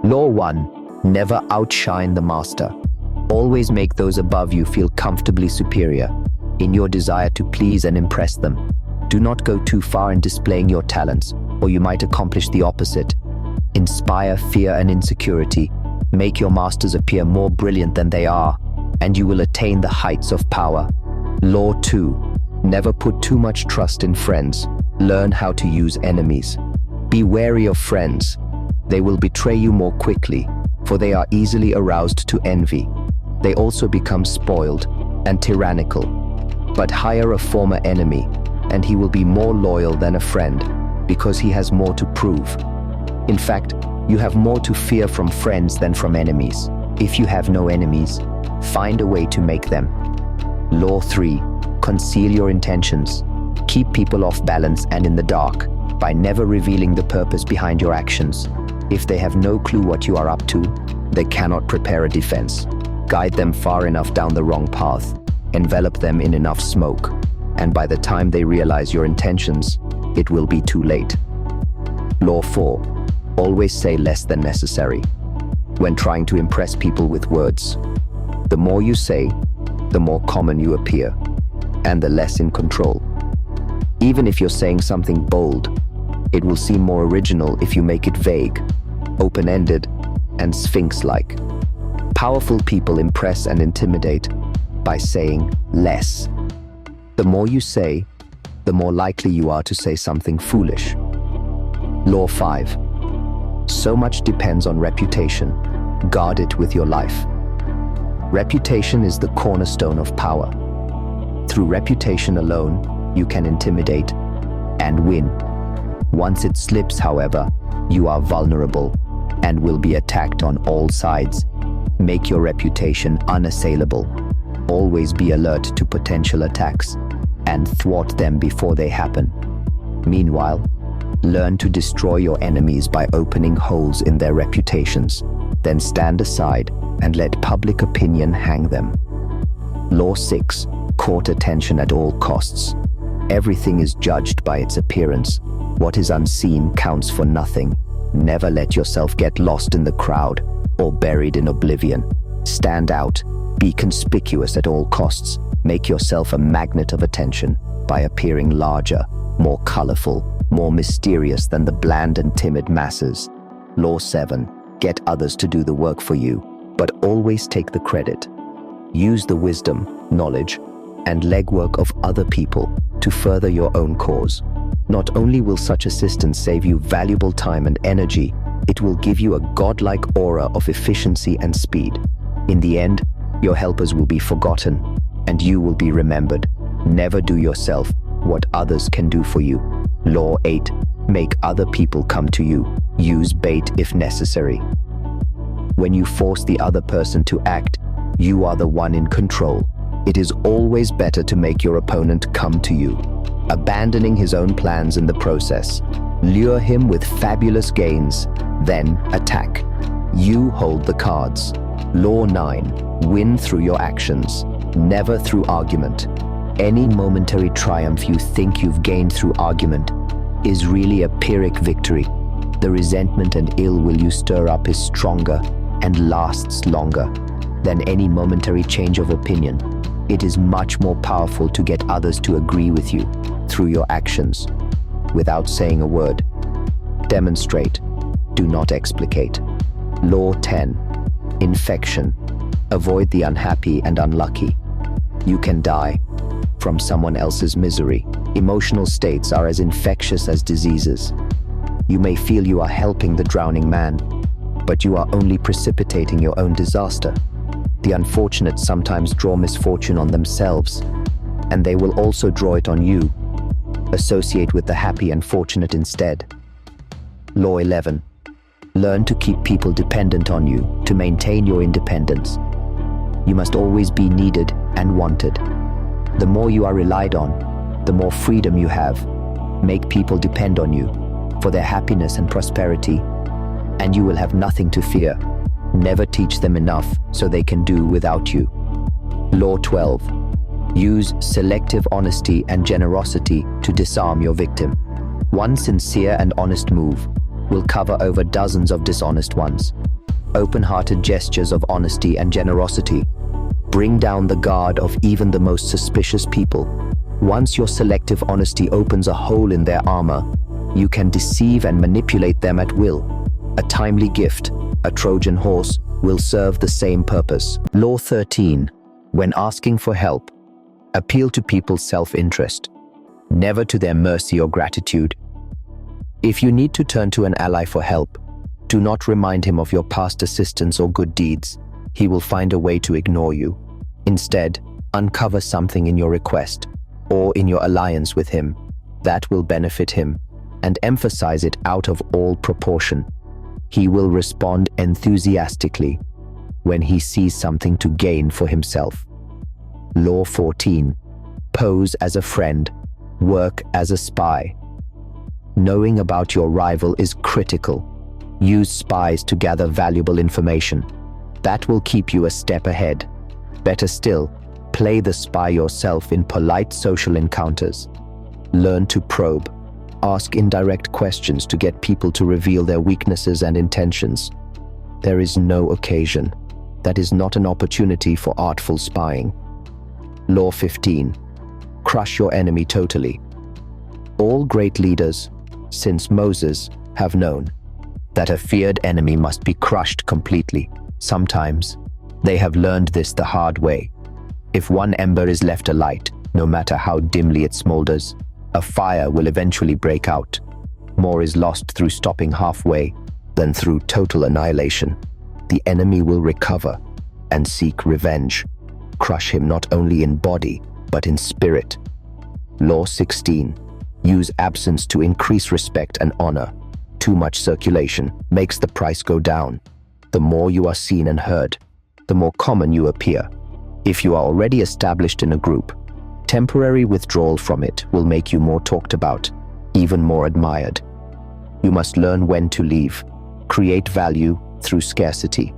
Law 1. Never outshine the master. Always make those above you feel comfortably superior in your desire to please and impress them. Do not go too far in displaying your talents, or you might accomplish the opposite. Inspire fear and insecurity. Make your masters appear more brilliant than they are, and you will attain the heights of power. Law 2. Never put too much trust in friends. Learn how to use enemies. Be wary of friends. They will betray you more quickly, for they are easily aroused to envy. They also become spoiled and tyrannical. But hire a former enemy, and he will be more loyal than a friend, because he has more to prove. In fact, you have more to fear from friends than from enemies. If you have no enemies, find a way to make them. Law 3. Conceal your intentions. Keep people off balance and in the dark by never revealing the purpose behind your actions. If they have no clue what you are up to, they cannot prepare a defense. Guide them far enough down the wrong path, envelop them in enough smoke, and by the time they realize your intentions, it will be too late. Law 4. Always say less than necessary. When trying to impress people with words, the more you say, the more common you appear, and the less in control. Even if you're saying something bold, it will seem more original if you make it vague, open-ended, and sphinx-like. Powerful people impress and intimidate by saying less. The more you say, the more likely you are to say something foolish. Law 5. So much depends on reputation. Guard it with your life. Reputation is the cornerstone of power. Through reputation alone, you can intimidate and win. Once it slips, however, you are vulnerable and will be attacked on all sides. Make your reputation unassailable. Always be alert to potential attacks and thwart them before they happen. Meanwhile, learn to destroy your enemies by opening holes in their reputations. Then stand aside and let public opinion hang them. Law 6. Court attention at all costs. Everything is judged by its appearance. What is unseen counts for nothing. Never let yourself get lost in the crowd or buried in oblivion. Stand out. Be conspicuous at all costs. Make yourself a magnet of attention by appearing larger, more colorful, more mysterious than the bland and timid masses. Law 7. Get others to do the work for you, but always take the credit. Use the wisdom, knowledge, and legwork of other people to further your own cause. Not only will such assistance save you valuable time and energy, it will give you a godlike aura of efficiency and speed. In the end, your helpers will be forgotten, and you will be remembered. Never do yourself what others can do for you. Law 8. Make other people come to you. Use bait if necessary. When you force the other person to act, you are the one in control. It is always better to make your opponent come to you, abandoning his own plans in the process. Lure him with fabulous gains, then attack. You hold the cards. Law 9. Win through your actions, never through argument. Any momentary triumph you think you've gained through argument is really a Pyrrhic victory. The resentment and ill will you stir up is stronger and lasts longer than any momentary change of opinion. It is much more powerful to get others to agree with you through your actions, without saying a word. Demonstrate, do not explicate. Law 10. Infection. Avoid the unhappy and unlucky. You can die from someone else's misery. Emotional states are as infectious as diseases. You may feel you are helping the drowning man, but you are only precipitating your own disaster. The unfortunate sometimes draw misfortune on themselves, and they will also draw it on you. Associate with the happy and fortunate instead. Law 11. Learn to keep people dependent on you to maintain your independence. You must always be needed and wanted. The more you are relied on, the more freedom you have. Make people depend on you for their happiness and prosperity, and you will have nothing to fear. Never teach them enough so they can do without you. Law 12. Use selective honesty and generosity to disarm your victim. One sincere and honest move will cover over dozens of dishonest ones. open-hearted gestures of honesty and generosity. Bring down the guard of even the most suspicious people. Once your selective honesty opens a hole in their armor, you can deceive and manipulate them at will. A timely gift, a Trojan horse, will serve the same purpose. Law 13. When asking for help, appeal to people's self-interest, never to their mercy or gratitude. If you need to turn to an ally for help, do not remind him of your past assistance or good deeds. He will find a way to ignore you. Instead, uncover something in your request or in your alliance with him that will benefit him, and emphasize it out of all proportion. He will respond enthusiastically when he sees something to gain for himself. Law 14. Pose as a friend, work as a spy. Knowing about your rival is critical. Use spies to gather valuable information. That will keep you a step ahead. Better still, play the spy yourself in polite social encounters. Learn to probe. Ask indirect questions to get people to reveal their weaknesses and intentions. There is no occasion that is not an opportunity for artful spying. Law 15. Crush your enemy totally. All great leaders, since Moses, have known that a feared enemy must be crushed completely. Sometimes, they have learned this the hard way. If one ember is left alight, no matter how dimly it smolders, a fire will eventually break out. More is lost through stopping halfway than through total annihilation. The enemy will recover and seek revenge. Crush him not only in body, but in spirit. Law 16. Use absence to increase respect and honor. Too much circulation makes the price go down. The more you are seen and heard, the more common you appear. If you are already established in a group, temporary withdrawal from it will make you more talked about, even more admired. You must learn when to leave. Create value through scarcity.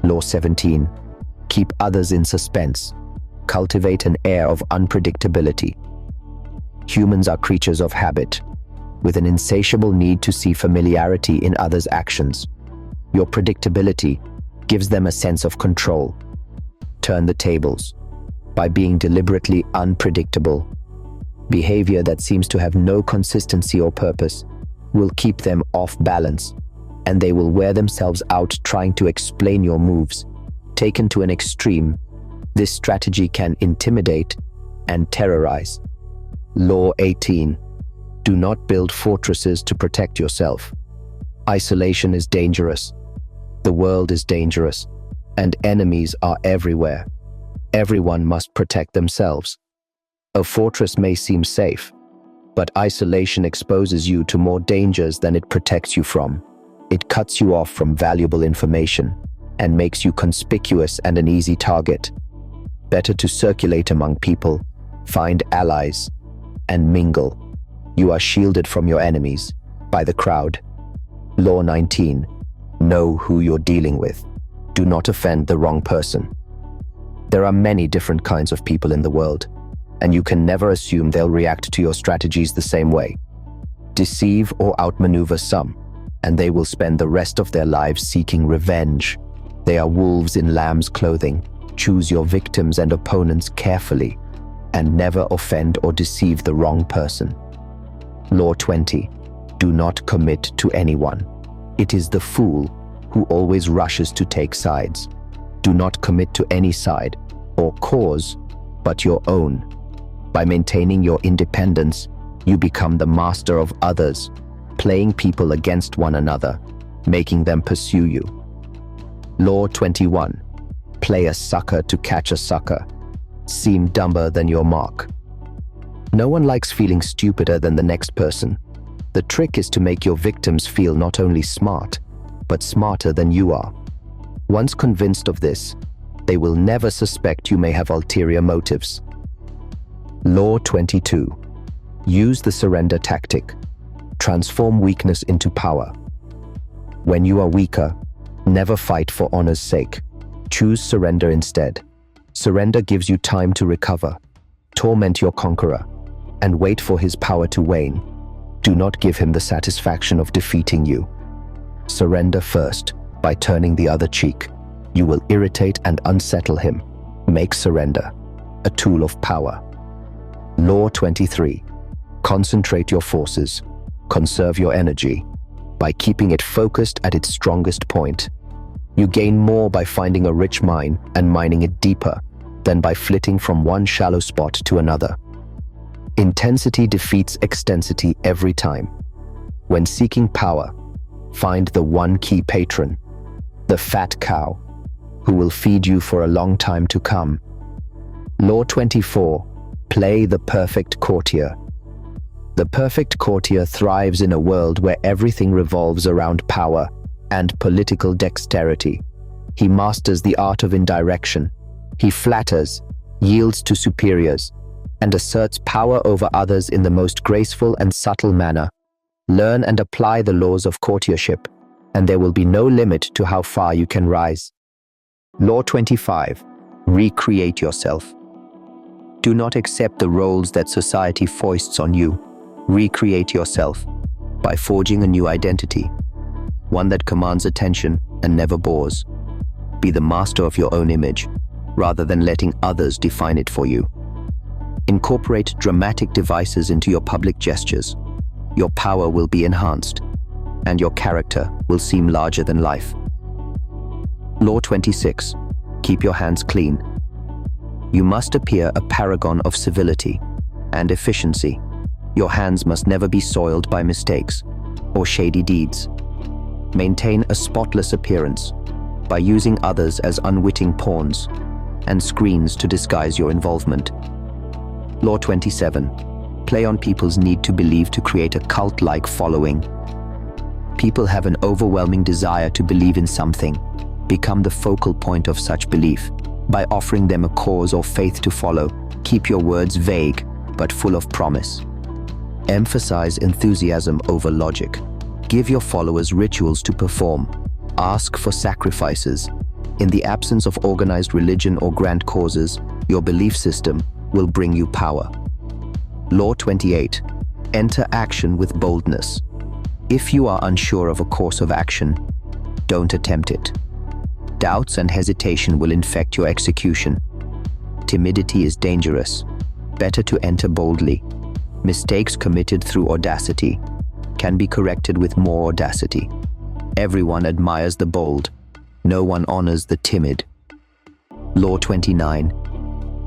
Law 17. Keep others in suspense. Cultivate an air of unpredictability. Humans are creatures of habit, with an insatiable need to see familiarity in others' actions. Your predictability gives them a sense of control. Turn the tables by being deliberately unpredictable. Behavior that seems to have no consistency or purpose will keep them off balance, and they will wear themselves out trying to explain your moves. Taken to an extreme, this strategy can intimidate and terrorize. Law 18. Do not build fortresses to protect yourself. Isolation is dangerous. The world is dangerous, and enemies are everywhere. Everyone must protect themselves. A fortress may seem safe, but isolation exposes you to more dangers than it protects you from. It cuts you off from valuable information and makes you conspicuous and an easy target. Better to circulate among people, find allies, and mingle. You are shielded from your enemies by the crowd. Law 19. Know who you're dealing with. Do not offend the wrong person. There are many different kinds of people in the world, and you can never assume they'll react to your strategies the same way. Deceive or outmaneuver some, and they will spend the rest of their lives seeking revenge. They are wolves in lamb's clothing. Choose your victims and opponents carefully, and never offend or deceive the wrong person. Law 20. Do not commit to anyone. It is the fool who always rushes to take sides. Do not commit to any side or cause but your own. By maintaining your independence, you become the master of others, playing people against one another, making them pursue you. Law 21. Play a sucker to catch a sucker. Seem dumber than your mark. No one likes feeling stupider than the next person. The trick is to make your victims feel not only smart, but smarter than you are. Once convinced of this, they will never suspect you may have ulterior motives. Law 22. Use the surrender tactic. Transform weakness into power. When you are weaker, never fight for honor's sake. Choose surrender instead. Surrender gives you time to recover. Torment your conqueror, and wait for his power to wane. Do not give him the satisfaction of defeating you. Surrender first, by turning the other cheek. You will irritate and unsettle him. Make surrender a tool of power. Law 23. Concentrate your forces. Conserve your energy by keeping it focused at its strongest point. You gain more by finding a rich mine and mining it deeper than by flitting from one shallow spot to another. Intensity defeats extensity every time. When seeking power, find the one key patron, the fat cow, who will feed you for a long time to come. Law 24. Play the perfect courtier. The perfect courtier thrives in a world where everything revolves around power and political dexterity. He masters the art of indirection. He flatters, yields to superiors, and asserts power over others in the most graceful and subtle manner. Learn and apply the laws of courtiership, and there will be no limit to how far you can rise. Law 25. Recreate yourself. Do not accept the roles that society foists on you. Recreate yourself by forging a new identity, one that commands attention and never bores. Be the master of your own image, rather than letting others define it for you. Incorporate dramatic devices into your public gestures. Your power will be enhanced, and your character will seem larger than life. Law 26. Keep your hands clean. You must appear a paragon of civility and efficiency. Your hands must never be soiled by mistakes or shady deeds. Maintain a spotless appearance by using others as unwitting pawns and screens to disguise your involvement. Law 27. Play on people's need to believe to create a cult-like following. People have an overwhelming desire to believe in something. Become the focal point of such belief by offering them a cause or faith to follow. Keep your words vague but full of promise. Emphasize enthusiasm over logic. Give your followers rituals to perform. Ask for sacrifices. In the absence of organized religion or grand causes, your belief system will bring you power. Law 28. Enter action with boldness. If you are unsure of a course of action, don't attempt it. Doubts and hesitation will infect your execution. Timidity is dangerous. Better to enter boldly. Mistakes committed through audacity can be corrected with more audacity. Everyone admires the bold. No one honors the timid. Law 29.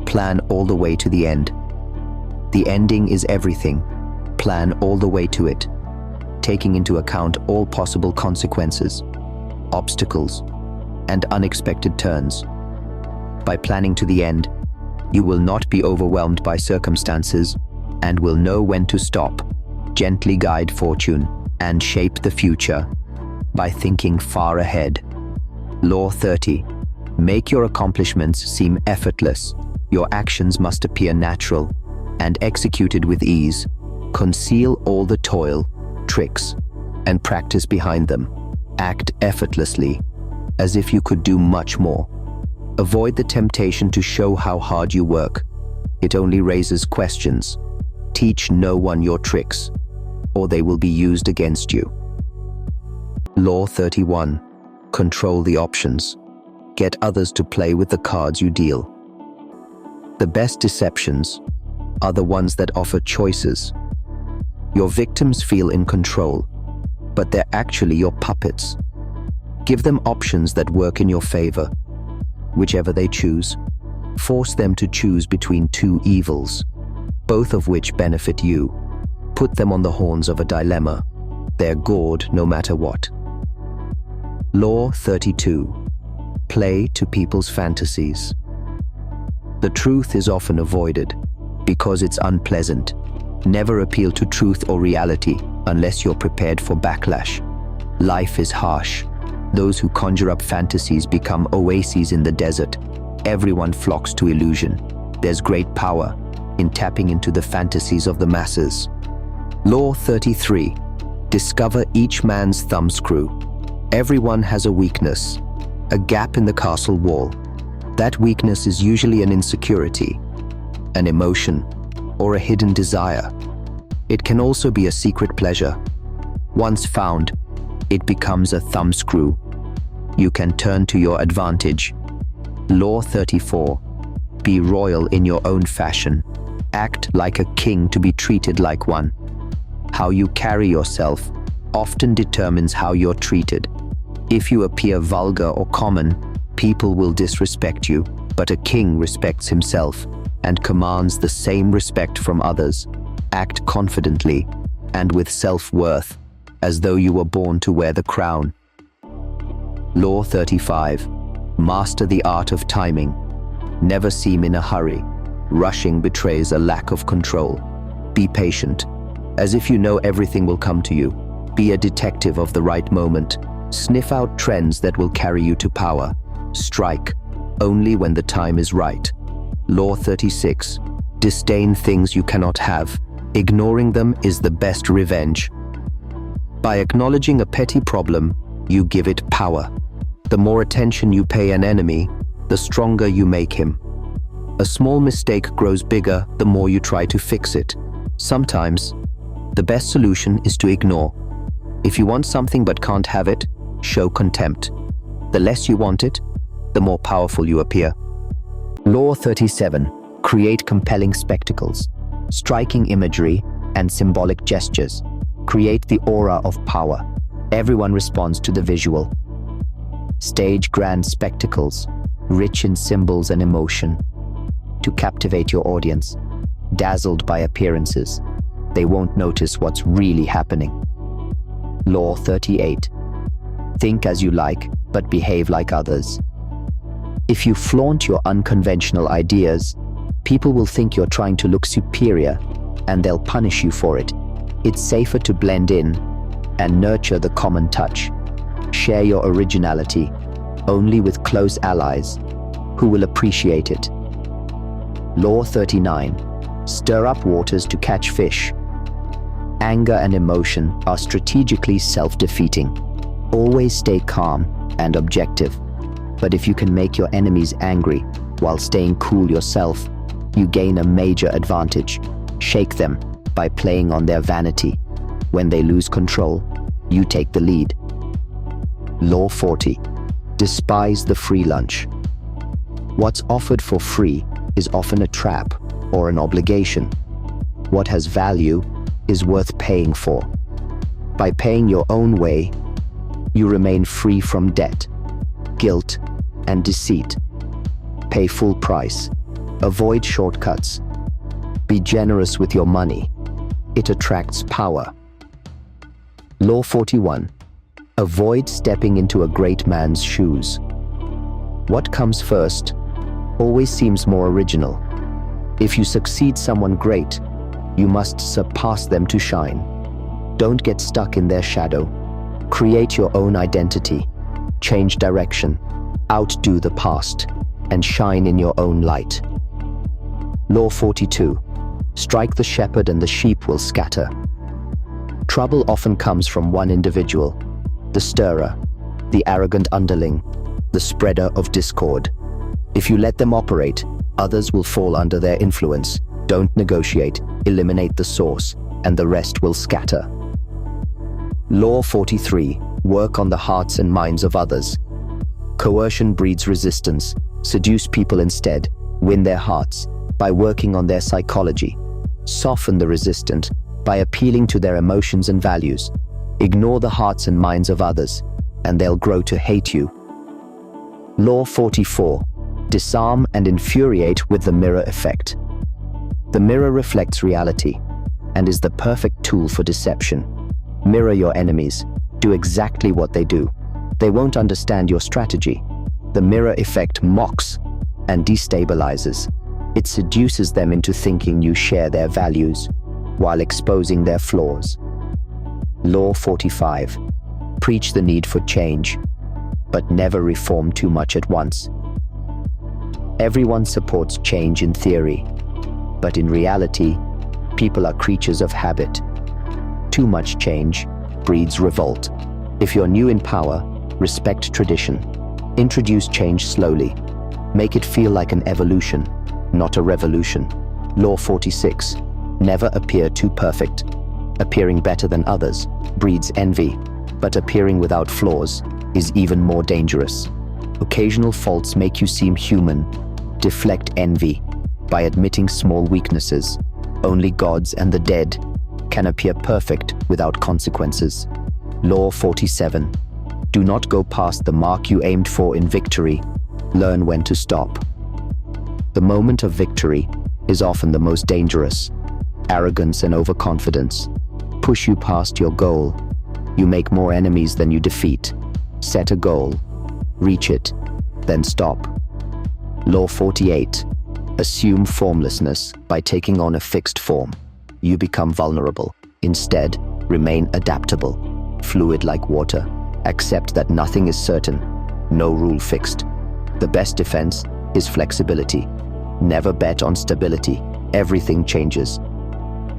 Plan all the way to the end. The ending is everything. Plan all the way to it, taking into account all possible consequences, obstacles, and unexpected turns. By planning to the end, you will not be overwhelmed by circumstances and will know when to stop, gently guide fortune, and shape the future by thinking far ahead. Law 30. Make your accomplishments seem effortless. Your actions must appear natural and executed with ease. Conceal all the toil, tricks, and practice behind them. Act effortlessly, as if you could do much more. Avoid the temptation to show how hard you work. It only raises questions. Teach no one your tricks, or they will be used against you. Law 31. Control the options. Get others to play with the cards you deal. The best deceptions are the ones that offer choices. Your victims feel in control, but they're actually your puppets. Give them options that work in your favor. Whichever they choose, force them to choose between two evils, both of which benefit you. Put them on the horns of a dilemma. They're gored no matter what. Law 32. Play to people's fantasies. The truth is often avoided because it's unpleasant. Never appeal to truth or reality unless you're prepared for backlash. Life is harsh. Those who conjure up fantasies become oases in the desert. Everyone flocks to illusion. There's great power in tapping into the fantasies of the masses. Law 33. Discover each man's thumbscrew. Everyone has a weakness, a gap in the castle wall. That weakness is usually an insecurity, an emotion, or a hidden desire. It can also be a secret pleasure. Once found, it becomes a thumbscrew. you can turn to your advantage. Law 34. Be royal in your own fashion. Act like a king to be treated like one. How you carry yourself often determines how you're treated. If you appear vulgar or common, people will disrespect you, but a king respects himself and commands the same respect from others. Act confidently and with self-worth, as though you were born to wear the crown. Law 35. Master the art of timing. Never seem in a hurry. Rushing betrays a lack of control. Be patient, as if you know everything will come to you. Be a detective of the right moment. Sniff out trends that will carry you to power. Strike only when the time is right. Law 36. Disdain things you cannot have. Ignoring them is the best revenge. By acknowledging a petty problem, you give it power. The more attention you pay an enemy, the stronger you make him. A small mistake grows bigger the more you try to fix it. Sometimes, the best solution is to ignore. If you want something but can't have it, show contempt. The less you want it, the more powerful you appear. Law 37. Create compelling spectacles. Striking imagery and symbolic gestures create the aura of power. Everyone responds to the visual. Stage grand spectacles, rich in symbols and emotion, to captivate your audience. Dazzled by appearances, they won't notice what's really happening. Law 38. Think as you like, but behave like others. If you flaunt your unconventional ideas, people will think you're trying to look superior, and they'll punish you for it. It's safer to blend in and nurture the common touch. Share your originality only with close allies who will appreciate it. Law 39. Stir up waters to catch fish. Anger and emotion are strategically self-defeating. Always stay calm and objective. But if you can make your enemies angry while staying cool yourself, you gain a major advantage. Shake them by playing on their vanity. When they lose control, you take the lead. Law 40. Despise the free lunch. What's offered for free is often a trap or an obligation. What has value is worth paying for. By paying your own way, you remain free from debt, guilt, and deceit. Pay full price. Avoid shortcuts. Be generous with your money. It attracts power. Law 41. Avoid stepping into a great man's shoes. What comes first always seems more original. If you succeed someone great, you must surpass them to shine. Don't get stuck in their shadow. Create your own identity. Change direction. Outdo the past, and shine in your own light. Law 42. Strike the shepherd and the sheep will scatter. Trouble often comes from one individual, the stirrer, the arrogant underling, the spreader of discord. If you let them operate, others will fall under their influence. Don't negotiate, eliminate the source, and the rest will scatter. Law 43. Work on the hearts and minds of others. Coercion breeds resistance. Seduce people instead. Win their hearts by working on their psychology. Soften the resistant by appealing to their emotions and values. Ignore the hearts and minds of others, and they'll grow to hate you. Law 44. Disarm and infuriate with the mirror effect. The mirror reflects reality and is the perfect tool for deception. Mirror your enemies. Do exactly what they do. They won't understand your strategy. The mirror effect mocks and destabilizes. It seduces them into thinking you share their values while exposing their flaws. Law 45. Preach the need for change, but never reform too much at once. Everyone supports change in theory, but in reality, people are creatures of habit. Too much change breeds revolt. If you're new in power, respect tradition. Introduce change slowly. Make it feel like an evolution, not a revolution. Law 46. Never appear too perfect. Appearing better than others breeds envy, but appearing without flaws is even more dangerous. Occasional faults make you seem human. Deflect envy by admitting small weaknesses. Only gods and the dead can appear perfect without consequences. Law 47. Do not go past the mark you aimed for in victory. Learn when to stop. The moment of victory is often the most dangerous. Arrogance and overconfidence push you past your goal. You make more enemies than you defeat. Set a goal, reach it, then stop. Law 48. Assume formlessness by taking on a fixed form. You become vulnerable. Instead, remain adaptable, fluid like water. Accept that nothing is certain, no rule fixed. The best defense is flexibility. Never bet on stability. Everything changes.